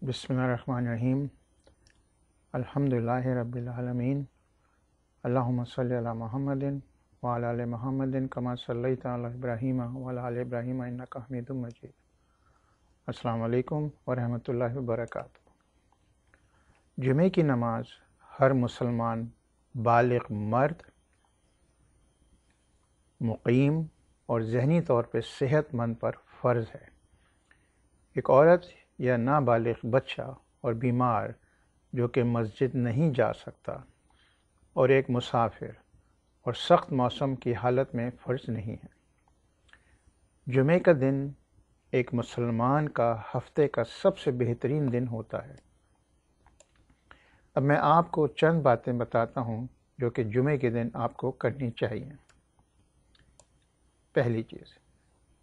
बिस्मिल्लाहिर्रहमानिर्रहीम। अल्हम्दुलिल्लाहि रब्बिल आलमीन। अल्लाहुम्मा सल्लि अला मुहम्मदिन व अला आलि मुहम्मदिन कमा सल्लैता अला इब्राहीम व अला आलि इब्राहीम इन्नका हमीदुम मजीद। अस्सलामु अलैकुम व रहमतुल्लाहि व बरकातुहू। जुमे की नमाज हर मुसलमान बालिग मर्द, मुकीम और ज़हनी तौर पर सेहतमंद पर फ़र्ज़ है। एक औरत या नाबालिग बच्चा और बीमार जो कि मस्जिद नहीं जा सकता और एक मुसाफिर और सख्त मौसम की हालत में फ़र्ज़ नहीं है। जुमे का दिन एक मुसलमान का हफ्ते का सबसे बेहतरीन दिन होता है। अब मैं आपको चंद बातें बताता हूँ जो कि जुमे के दिन आपको करनी चाहिए। पहली चीज़,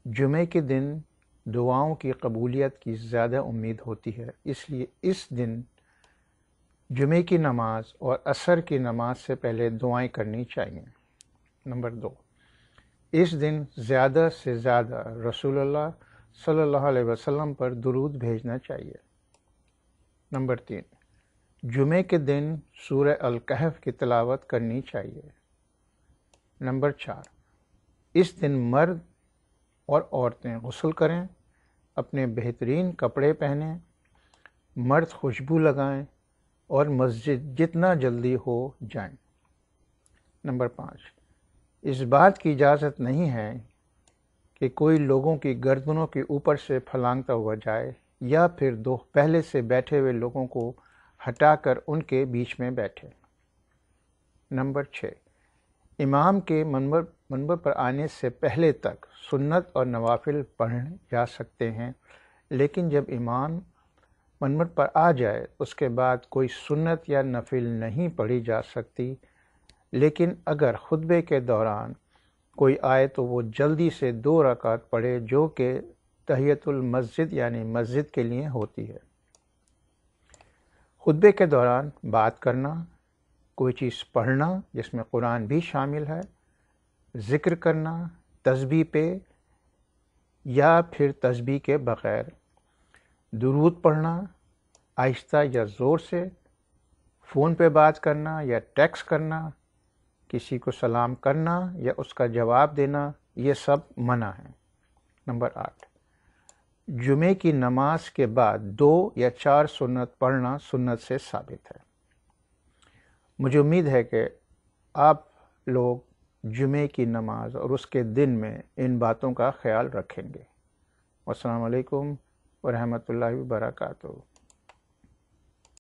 जुमे के दिन दुआओं की कबूलियत की ज़्यादा उम्मीद होती है, इसलिए इस दिन जुमे की नमाज और असर की नमाज से पहले दुआएं करनी चाहिए। नंबर 2, इस दिन ज़्यादा से ज़्यादा रसूलुल्लाह सल्लल्लाहु अलैहि वसल्लम पर दुरूद भेजना चाहिए। नंबर 3, जुमे के दिन सूरह अल-कहफ की तिलावत करनी चाहिए। नंबर 4, इस दिन मर्द और औरतें गुस्ल करें, अपने बेहतरीन कपड़े पहनें, मर्द खुशबू लगाएं और मस्जिद जितना जल्दी हो जाएं। नंबर 5, इस बात की इजाज़त नहीं है कि कोई लोगों की गर्दनों के ऊपर से फलांगता हुआ जाए या फिर दो पहले से बैठे हुए लोगों को हटाकर उनके बीच में बैठे। नंबर 6, इमाम के मनबर पर आने से पहले तक सुन्नत और नवाफिल पढ़े जा सकते हैं, लेकिन जब इमाम मनबर पर आ जाए उसके बाद कोई सुन्नत या नफिल नहीं पढ़ी जा सकती। लेकिन अगर खुतबे के दौरान कोई आए तो वो जल्दी से 2 रकात पढ़े जो कि तहियतुल मस्जिद यानी मस्जिद के लिए होती है। खुतबे के दौरान बात करना, कोई चीज़ पढ़ना जिसमें कुरान भी शामिल है, ज़िक्र करना तस्बीह पे या फिर तस्बीह के बग़ैर, दुरूद पढ़ना आहिस्ता या ज़ोर से, फ़ोन पे बात करना या टेक्स्ट करना, किसी को सलाम करना या उसका जवाब देना, ये सब मना है। नंबर 8, जुमे की नमाज के बाद 2 या 4 सुन्नत पढ़ना सुन्नत से साबित है। मुझे उम्मीद है कि आप लोग जुमे की नमाज और उसके दिन में इन बातों का ख्याल रखेंगे। अस्सलामु अलैकुम व रहमतुल्लाहि व बरकातुहू।